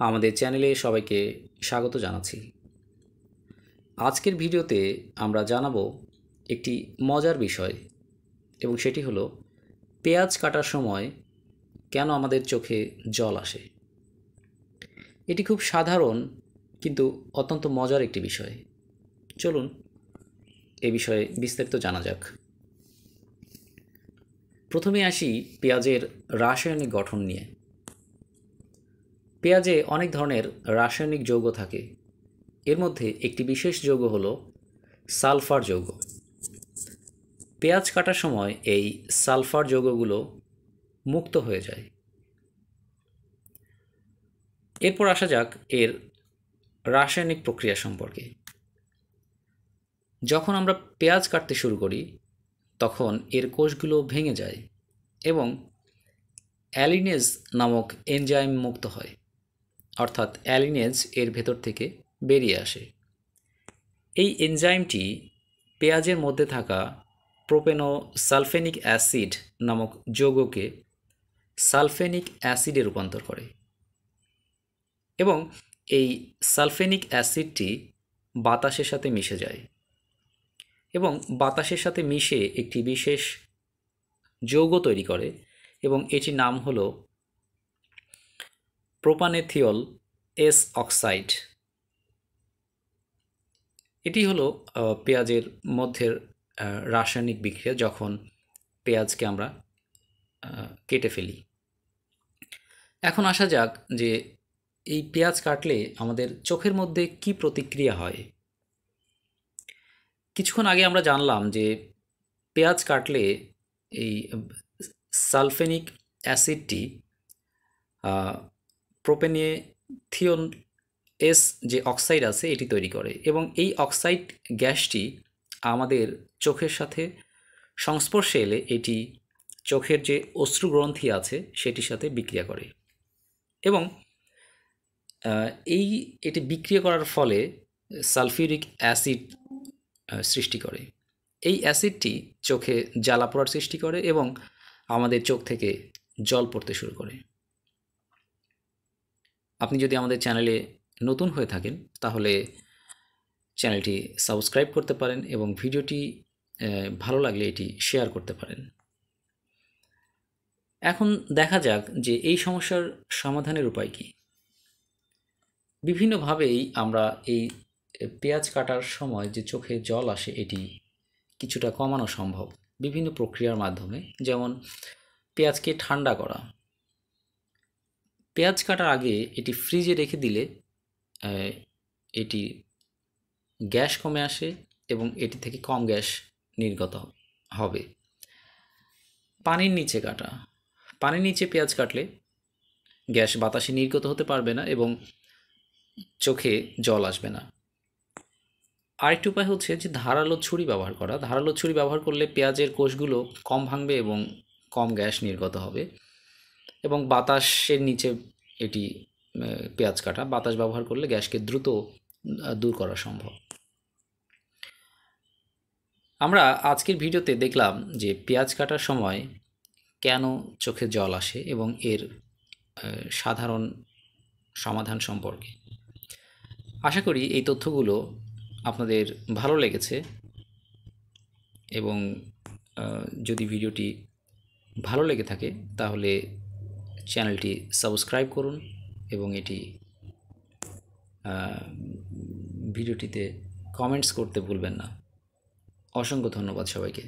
আমাদের চ্যানেলে সবাইকে স্বাগত জানাচ্ছি। আজকের ভিডিওতে আমরা জানাবো একটি মজার বিষয়, এবং সেটি হলো পেঁয়াজ কাটার সময় কেন আমাদের চোখে জল আসে। এটি খুব সাধারণ কিন্তু অত্যন্ত মজার একটি বিষয়। চলুন এ বিষয়ে বিস্তারিত জানা যাক। প্রথমে আসি পেঁয়াজের রাসায়নিক গঠন নিয়ে। পেঁয়াজে অনেক ধরনের রাসায়নিক যৌগ থাকে। এর মধ্যে একটি বিশেষ যৌগ হলো সালফার যৌগ। পেঁয়াজ কাটার সময় এই সালফার যৌগগুলো মুক্ত হয়ে যায়। এরপর আসা যাক এর রাসায়নিক প্রক্রিয়া সম্পর্কে। যখন আমরা পেঁয়াজ কাটতে শুরু করি তখন এর কোষগুলো ভেঙে যায় এবং অ্যালিনেজ নামক এনজাইম মুক্ত হয়, অর্থাৎ অ্যালিনেজ এর ভেতর থেকে বেরিয়ে আসে। এই এনজাইমটি পেঁয়াজের মধ্যে থাকা প্রোপেনোসালফেনিক অ্যাসিড নামক যৌগকে সালফেনিক অ্যাসিডে রূপান্তর করে এবং এই সালফেনিক অ্যাসিডটি বাতাসের সাথে মিশে যায় এবং বাতাসের সাথে মিশে একটি বিশেষ যৌগ তৈরি করে এবং এটির নাম হলো প্রোপানেথিয়ল এস অক্সাইড। এটি হলো পেঁয়াজের মধ্যের রাসায়নিক বিক্রিয়া যখন পেঁয়াজকে আমরা কেটে ফেলি। এখন আসা যাক যে এই পেঁয়াজ কাটলে আমাদের চোখের মধ্যে কি প্রতিক্রিয়া হয়। কিছুক্ষণ আগে আমরা জানলাম যে পেঁয়াজ কাটলে এই সালফেনিক অ্যাসিডটি প্রোপেনেথিয়ন এস যে অক্সাইড আছে এটি তৈরি করে এবং এই অক্সাইড গ্যাসটি আমাদের চোখের সাথে সংস্পর্শে এলে এটি চোখের যে অশ্রুগ্রন্থি আছে সেটির সাথে বিক্রিয়া করে এবং এটি বিক্রিয়া করার ফলে সালফিউরিক অ্যাসিড সৃষ্টি করে। এই অ্যাসিডটি চোখে জ্বালা পোড়ার সৃষ্টি করে এবং আমাদের চোখ থেকে জল পড়তে শুরু করে। আপনি যদি আমাদের চ্যানেলে নতুন হয়ে থাকেন তাহলে চ্যানেলটি সাবস্ক্রাইব করতে পারেন এবং ভিডিওটি ভালো লাগলে এটি শেয়ার করতে পারেন। এখন দেখা যাক যে এই সমস্যার সমাধানের উপায় কী। বিভিন্নভাবেই আমরা এই পেঁয়াজ কাটার সময় যে চোখে জল আসে এটি কিছুটা কমানো সম্ভব বিভিন্ন প্রক্রিয়ার মাধ্যমে, যেমন পেঁয়াজকে ঠান্ডা করা। পেঁয়াজ কাটার আগে এটি ফ্রিজে রেখে দিলে এটি গ্যাস কমে আসে এবং এটি থেকে কম গ্যাস নির্গত হবে। পানির নিচে কাটা। পানির নিচে পেঁয়াজ কাটলে গ্যাস বাতাসে নির্গত হতে পারবে না এবং চোখে জল আসবে না। আরেকটি উপায় হচ্ছে যে ধারালো ছুরি ব্যবহার করা। ধারালো ছুরি ব্যবহার করলে পেঁয়াজের কোষগুলো কম ভাঙবে এবং কম গ্যাস নির্গত হবে এবং বাতাসের নিচে এটি পেঁয়াজ কাটা। বাতাস ব্যবহার করলে গ্যাসকে দ্রুত দূর করা সম্ভব। আমরা আজকের ভিডিওতে দেখলাম যে পেঁয়াজ কাটার সময় কেন চোখে জল আসে এবং এর সাধারণ সমাধান সম্পর্কে। আশা করি এই তথ্যগুলো আপনাদের ভালো লেগেছে এবং যদি ভিডিওটি ভালো লেগে থাকে তাহলে চ্যানেলটি সাবস্ক্রাইব করুন এবং এটি ভিডিওটিতে কমেন্টস করতে ভুলবেন না। অসংখ্য ধন্যবাদ সবাইকে।